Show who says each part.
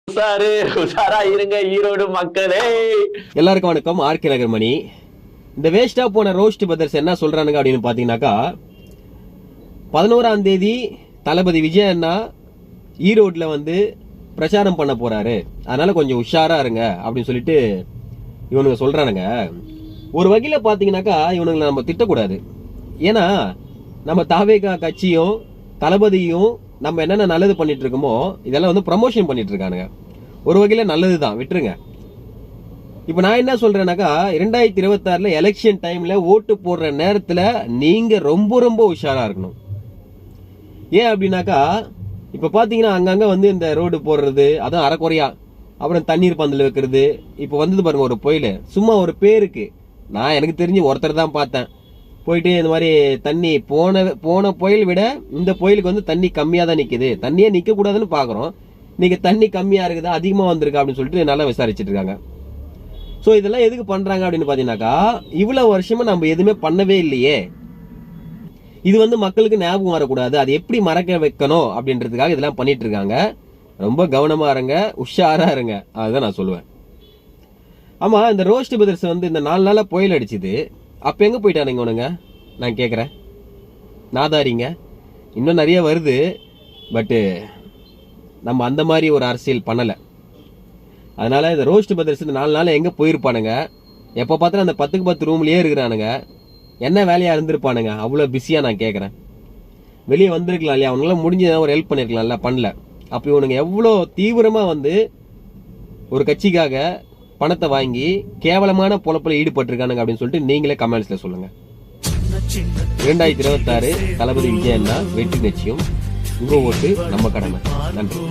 Speaker 1: உஷாரா இருங்க ஈரோடு மக்களே.
Speaker 2: எல்லாருக்கும் வணக்கம். ஆர்கே நகர்மணி. இந்த வேஸ்டா போன ரோஸ்ட் பிரதர்ஸ் என்ன சொல்றானுங்க அப்படின்னு பாத்தீங்கன்னாக்கா, 11ஆம் தேதி தளபதி விஜய் அண்ணா ஈரோட்ல வந்து பிரச்சாரம் பண்ண போறாரு, அதனால கொஞ்சம் உஷாரா இருங்க அப்படின்னு சொல்லிட்டு இவனுங்க சொல்றானுங்க. ஒரு வகையில பாத்தீங்கன்னாக்கா இவனுங்களை நம்ம திட்டக்கூடாது. ஏன்னா நம்ம தாவேகா கட்சியும் தளபதியும் நம்ம என்னென்ன நல்லது பண்ணிட்டு இருக்கோமோ இதெல்லாம் வந்து ப்ரமோஷன் பண்ணிட்டு இருக்கானுங்க. ஒரு வகையில நல்லதுதான், விட்டுருங்க. இப்ப நான் என்ன சொல்றேன்னாக்கா, 2026 எலெக்ஷன் டைம்ல ஓட்டு போடுற நேரத்துல நீங்க ரொம்ப ரொம்ப உஷாரா இருக்கணும். ஏன் அப்படின்னாக்கா, இப்ப பாத்தீங்கன்னா அங்கங்க வந்து இந்த ரோடு போடுறது, அதுவும் அரைக்குறையா, அப்புறம் தண்ணீர் பந்தல் வைக்கிறது. இப்ப வந்தது பாருங்க ஒரு புயல், சும்மா ஒரு பேருக்கு. நான் எனக்கு தெரிஞ்சு ஒருத்தர் தான் பார்த்தேன் போயிட்டு இந்த மாதிரி தண்ணி போன புயல் விட இந்த புயலுக்கு வந்து தண்ணி கம்மியா தான் நிக்குது, தண்ணியே நிக்க கூடாதுன்னு பாக்குறோம், நீங்க தண்ணி கம்மியா இருக்குதா அதிகமா வந்திருக்கா அப்படின்னு சொல்லிட்டு நல்லா விசாரிச்சுட்டு இருக்காங்க. சோ இதெல்லாம் எதுக்கு பண்றாங்க அப்படின்னு பாத்தீங்கன்னாக்கா, இவ்வளவு வருஷமா நம்ம எதுவுமே பண்ணவே இல்லையே, இது வந்து மக்களுக்கு ஞாபகம் வரக்கூடாது, அது எப்படி மறக்க வைக்கணும் அப்படின்றதுக்காக இதெல்லாம் பண்ணிட்டு இருக்காங்க. ரொம்ப கவனமா இருங்க, உஷாரா இருங்க, அதுதான் நான் சொல்லுவேன். ஆமா, இந்த ரோஸ்ட் பிரதர்ஸ் வந்து இந்த 4 நாளா புயல் அடிச்சுது, அப்ப எங்க போயிட்டானுங்க உனங்க? நான் கேக்குறேன். நாதாரிங்க இன்னும் நிறைய வருது, பட்டு நம்ம அந்த மாதிரி ஒரு அரசியல் பண்ணல. அதனால இந்த ரோஸ்ட் பிரதர்ஸ் இந்த 4 நாள் எங்க போயிருப்பானுங்க? எப்ப பார்த்தாலும் அந்த 10க்கு 10 ரூம்லயே இருக்கிறானுங்க. என்ன வேலையா இருந்திருப்பானுங்க? அவ்வளவு பிஸியா நான் கேக்குறேன். வெளியே வந்திருக்கலாம் இல்லையா? அவங்களால முடிஞ்சதான் ஒரு ஹெல்ப் பண்ணிருக்கலாம்ல, பண்ணல. அப்ப இவனுங்க எவ்வளவு தீவிரமா வந்து ஒரு கட்சிக்காக பணத்தை வாங்கி கேவலமான பொழப்புல ஈடுபட்டிருக்கானுங்க அப்படின்னு சொல்லிட்டு நீங்களே கமெண்ட்ஸ்ல சொல்லுங்க. 2026 தளபதி விஜய் அண்ணா வெற்றி நிச்சயம். உங்க ஓட்டு நம்ம கடமை. நன்றி.